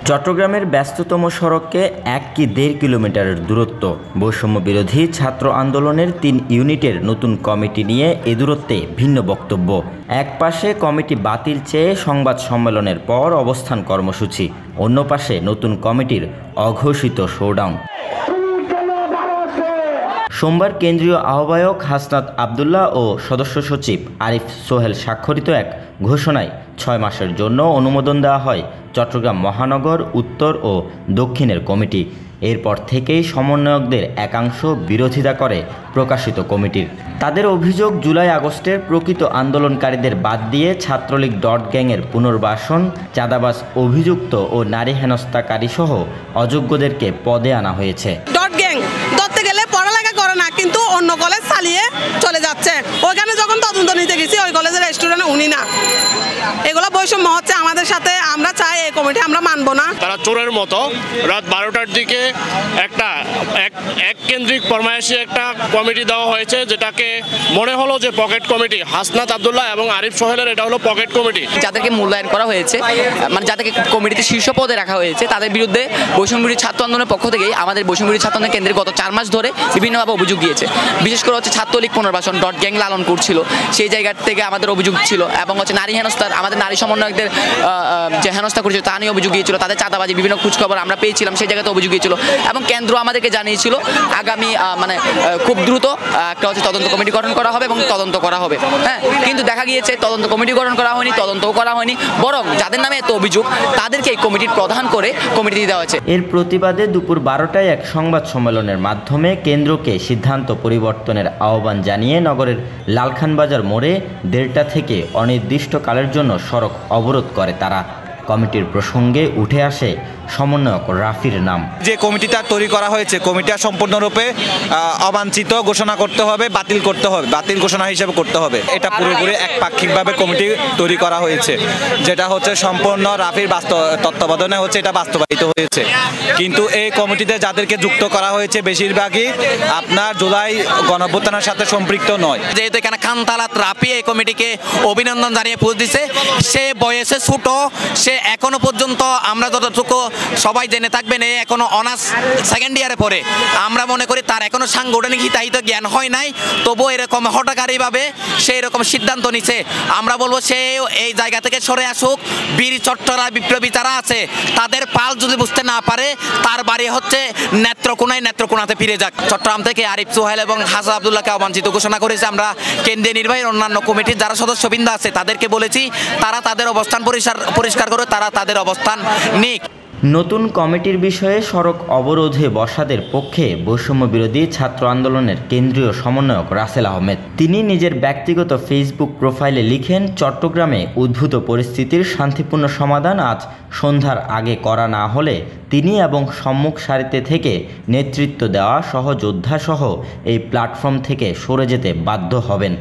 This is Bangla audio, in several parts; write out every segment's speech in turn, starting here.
চট্টগ্রামের ব্যস্ততম সড়কে 1 কি 1.5 কিলোমিটারের দূরত্ব। বৈষম্য বিরোধী ছাত্র আন্দোলনের 3 ইউনিটের নতুন কমিটি নিয়ে এ দূরত্বে ভিন্ন বক্তব্য। এক পাশে কমিটি বাতিল চেয়ে সংবাদ সম্মেলনের পর অবস্থান কর্মসূচি, অন্য পাশে নতুন কমিটির অঘোষিত শোডাউন। সোমবার কেন্দ্রীয় আহ্বায়ক হাসনাত আবদুল্লাহ ও সদস্য সচিব আরিফ সোহেল স্বাক্ষরিত এক ঘোষণায় 6 মাসের জন্য অনুমোদন দেওয়া হয় চট্টগ্রাম মহানগর উত্তর ও দক্ষিণের কমিটি। এরপর থেকেই সমন্বয়কদের একাংশ বিরোধিতা করে প্রকাশিত কমিটির। তাদের অভিযোগ, জুলাই আগস্টের প্রকৃত আন্দোলনকারীদের বাদ দিয়ে ছাত্রলীগ ডট গ্যাংয়ের পুনর্বাসন, চাঁদাবাজ অভিযুক্ত ও নারী হেনস্থাকারী সহ অযোগ্যদেরকে পদে আনা হয়েছে। ডট গ্যাং ধরতে গেলে পড়ালেখা করে না, কিন্তু অন্য কলেজ চালিয়ে চলে যাচ্ছে। ওইখানে যখন তদন্ত নিতে গেছি ওই কলেজের স্টুডেন্ট উনি না। এগুলো বৈষম্য হচ্ছে আমাদের সাথে। আমরা চাই এই কমিটি আমরা মানব না। তারা চোরের মতো রাত 12টার দিকে এক কেন্দ্রিক ফরমায়েশে একটা কমিটি দেওয়া হয়েছে, যেটাকে মনে হলো যে পকেট কমিটি। হাসনাত আবদুল্লাহ এবং আরিফ সোহেলের এটা হলো পকেট কমিটি। যাদেরকে মূল্যায়ন করা হয়েছে, মানে যাদেরকে কমিটিতে শীর্ষ পদে রাখা হয়েছে, তাদের বিরুদ্ধে বৈষম্যবিরোধী ছাত্র আন্দোলনের পক্ষ থেকেই আমাদের বৈষম্যবিরোধী ছাত্র আন্দোলন কেন্দ্রে গত 4 মাস ধরে বিভিন্নভাবে অভিযোগ দিয়েছে। বিশেষ করে হচ্ছে ছাত্রলীগ পুনর্বাসন ডট গ্যাং লালন করছিল, সেই জায়গা থেকে আমাদের অভিযোগ ছিল। এবং হচ্ছে নারী হেনস্থার, আমাদের নারী সমন্বয়কদের যে হেনস্থা করেছিল তা নিয়ে অভিযোগ গিয়েছিল। তাদের চাঁদাবাজি বিভিন্ন খোঁজখবর আমরা পেয়েছিলাম, সেই জায়গাতে অভিযোগ গিয়েছিল। এবং কেন্দ্র আমাদেরকে জানিয়েছিল আগামী খুব দ্রুত একটা হচ্ছে তদন্ত কমিটি গঠন করা হবে এবং তদন্ত করা হবে। হ্যাঁ, কিন্তু দেখা গিয়েছে তদন্ত কমিটি গঠন করা হয়নি, তদন্তও করা হয়নি, বরং যাদের নামে এত অভিযোগ তাদেরকে এই কমিটির প্রধান করে কমিটি দিয়ে দেওয়া হয়েছে। এর প্রতিবাদে দুপুর 12টায় এক সংবাদ সম্মেলনের মাধ্যমে কেন্দ্রকে সিদ্ধান্ত পরিবর্তনের আহ্বান জানিয়ে নগরের লালখানবাজার মোড়ে 1:30টা থেকে অনির্দিষ্টকালের জন্য সড়ক অবরোধ করে তারা। কমিটির প্রসঙ্গে উঠে আসে সমন্বয়ক রাফির নাম। যে কমিটিটা তৈরি করা হয়েছে, কমিটিটা সম্পূর্ণরূপে অবাঞ্ছিত ঘোষণা করতে হবে, বাতিল করতে হবে, বাতিল ঘোষণা হিসেবে করতে হবে। এটা পুরোপুরি একপাক্ষিকভাবে কমিটি তৈরি করা হয়েছে, যেটা হচ্ছে সম্পূর্ণ রাফির তত্ত্বাবধানে হচ্ছে এটা বাস্তবায়িত হয়েছে। কিন্তু এই কমিটিতে যাদেরকে যুক্ত করা হয়েছে বেশিরভাগই আপনার জুলাই গণঅভ্যুত্থানের সাথে সম্পৃক্ত নয়। যেহেতু এখানে খানতালাত রাফি এই কমিটিকে অভিনন্দন জানিয়ে পোস্ট দিছে, সে বয়সে ছোট, সে এখনো পর্যন্ত আমরা যতটুকু সবাই জেনে থাকবেন এখনো অনার্স সেকেন্ড ইয়ারে পড়ে। আমরা মনে করি তার এখনো সাংগঠনিক হিতাহিত জ্ঞান হয় নাই, তবুও এরকম হঠাৎকারীভাবে সেই রকম সিদ্ধান্ত নিছে। আমরা বলবো সে এই জায়গা থেকে সরে আসুক। বীর চট্টরা বিপ্লবী যারা আছে তাদের পাল যদি বুঝতে না পারে, তার বাড়ি হচ্ছে নেত্রকোনাতে ফিরে যাক। চট্টগ্রাম থেকে আরিফ সোহেল এবং হাসান আবদুল্লাহকে অবাঞ্ছিত ঘোষণা করেছে। আমরা কেন্দ্রীয় নির্বাহী অন্যান্য কমিটির যারা সদস্যবৃন্দ আছে তাদেরকে বলেছি তারা তাদের অবস্থান পরিষ্কার করে তারা তাদের অবস্থান নিক। নতুন কমিটির বিষয়ে সড়ক অবরোধে বসাদের পক্ষে বৈষম্য বিরোধী ছাত্র আন্দোলনের কেন্দ্রীয় সমন্বয়ক রাসেল আহমেদ। তিনি নিজের ব্যক্তিগত ফেসবুক প্রোফাইলে লিখেন, চট্টগ্রামে উদ্ভূত পরিস্থিতির শান্তিপূর্ণ সমাধান আজ সন্ধ্যার আগে করা না হলে তিনি এবং সম্মুখ সারিতে থেকে নেতৃত্ব দেওয়া সহযোদ্ধাসহ এই প্ল্যাটফর্ম থেকে সরে যেতে বাধ্য হবেন।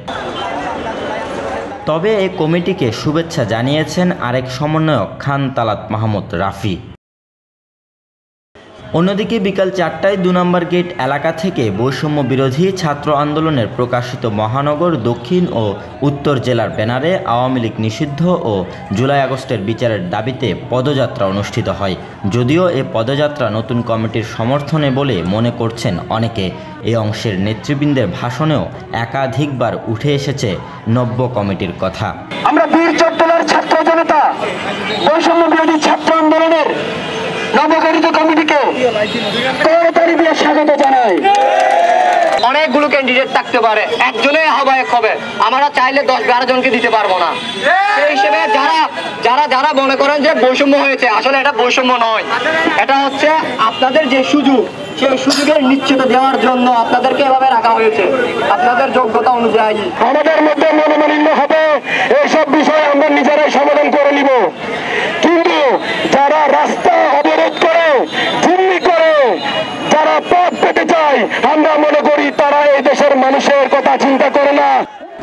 তবে এই কমিটিকে শুভেচ্ছা জানিয়েছেন আরেক সমন্বয়ক খানতালাত মাহমুদ রাফি। অন্যদিকে বিকাল 4টায় 2 নম্বর গেট এলাকা থেকে বৈষম্য বিরোধী ছাত্র আন্দোলনের প্রকাশিত মহানগর দক্ষিণ ও উত্তর জেলার ব্যানারে আওয়ামী লীগ নিষিদ্ধ ও জুলাই আগস্টের বিচারের দাবিতে পদযাত্রা অনুষ্ঠিত হয়। যদিও এ পদযাত্রা নতুন কমিটির সমর্থনে বলে মনে করছেন অনেকে, এই অংশের নেতৃবৃন্দের ভাষণেও একাধিকবার উঠে এসেছে নব্য কমিটির কথা। আমরা বীর চট্টলার ছাত্র জনতা বৈষম্য বিরোধী ছাত্র আন্দোলনের নবগঠিত কমিটিকে করতালি দিয়ে স্বাগত জানাই। অনেকগুলো ক্যান্ডিডেট থাকতে পারে, একজনে আহ্বায়ক হবে। আমরা চাইলে 10-12 জনকে দিতে পারবো না। সেই হিসেবে যারা মনে করেন যে বৈষম্য হয়েছে, আসলে এটা বৈষম্য নয়, এটা হচ্ছে আপনাদের যে সুযোগ, সেই সুযোগের নিশ্চিত দেওয়ার জন্য আপনাদেরকে এভাবে রাখা হয়েছে আপনাদের যোগ্যতা অনুযায়ী। আমাদের মধ্যে মনোমালিন্য হবে, এইসব বিষয় আমরা নিজেরাই সমাধান করে নিব। কিন্তু যারা রাস্তা অবরোধ করে, জিম্মি করে, যারা পথ পেতে চায়, আমরা মনে করি তারা এই দেশের মানুষের কথা চিন্তা করে না।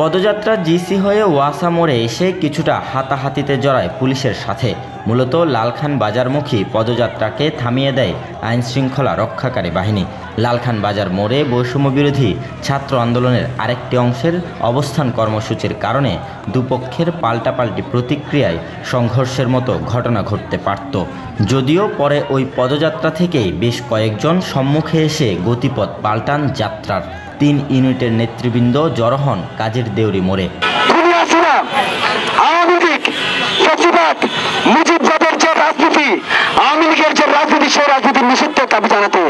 পদযাত্রা জিসি হয়ে ওয়াসা মোড়ে এসে কিছুটা হাতাহাতিতে জড়ায় পুলিশের সাথে। মূলত লালখান বাজারমুখী পদযাত্রাকে থামিয়ে দেয় আইনশৃঙ্খলা রক্ষাকারী বাহিনী। লালখান বাজার মোড়ে বৈষম্যবিরোধী ছাত্র আন্দোলনের আরেকটি অংশের অবস্থান কর্মসূচির কারণে দুপক্ষের পাল্টাপাল্টি প্রতিক্রিয়ায় সংঘর্ষের মতো ঘটনা ঘটতে পারত। যদিও পরে ওই পদযাত্রা থেকেই বেশ কয়েকজন সম্মুখে এসে গতিপথ পাল্টান যাত্রার। 3 ইউনিটের নেতৃবৃন্দ জড়ো হন কাজের দেউরি মোড়ে। মুজিববাদের যে রাজনীতি, আওয়ামী লীগের যে রাজনীতি, সেই রাজনীতির নিষিদ্ধের দাবি জানাতে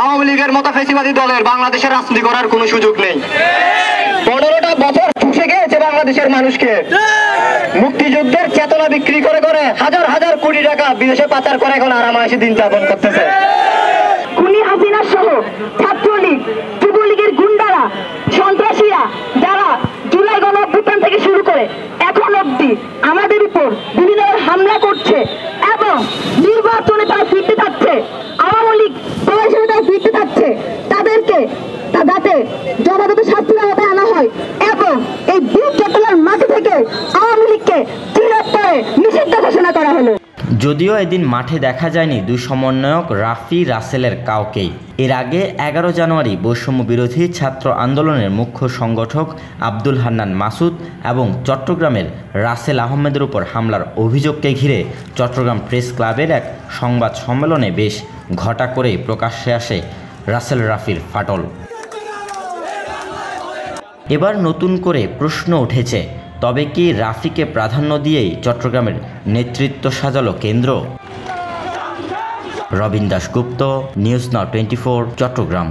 আওয়ামী লীগের মতো ফ্যাসিবাদী দলের বাংলাদেশের রাজনীতি করার কোনো সুযোগ নেই। 15টা বছর ঠুসে গিয়েছে বাংলাদেশের মানুষকে। মুক্তিযুদ্ধের চেতনা বিক্রি করে করে হাজার হাজার কোটি টাকা বিদেশে পাচার করে এখন আরামায়েশে দিন যাপন করতেছে। খুনি হাসিনা সহ ছাত্রলীগ, যুবলীগের গুন্ডারা, সন্ত্রাসীরা যারা জুলাই গণঅভ্যুত্থান থেকে শুরু করে এখন অবধি আমাদের উপর বিভিন্ন হামলা করছে এবং নির্বাচনে তারা ফিরতে থাকছে, আওয়ামী লীগ প্রশাসনে তারা ফিরতে থাকছে, তাদেরকে যাতে যথাযথ শাস্তির আওতায় আনা হয় এবং এই বীর চট্টলার মাটি থেকে আওয়ামী লীগকে চিরতরে নিষিদ্ধ ঘোষণা করা হলো। যদিও এদিন মাঠে দেখা যায়নি দুই সমন্বয়ক রাফি রাসেলের কাউকেই। এর আগে 11 জানুয়ারি বৈষম্য বিরোধী ছাত্র আন্দোলনের মুখ্য সংগঠক আব্দুল হান্নান মাসুদ এবং চট্টগ্রামের রাসেল আহমেদের উপর হামলার অভিযোগকে ঘিরে চট্টগ্রাম প্রেস ক্লাবের এক সংবাদ সম্মেলনে বেশ ঘটা করেই প্রকাশ্যে আসে রাসেল রাফির ফাটল। এবার নতুন করে প্রশ্ন উঠেছে, তবে কি রাফিকে প্রাধান্য দিয়েই চট্টগ্রামের নেতৃত্ব সাজালো কেন্দ্র? Robin Dasgupta, news now 24, Chittagong.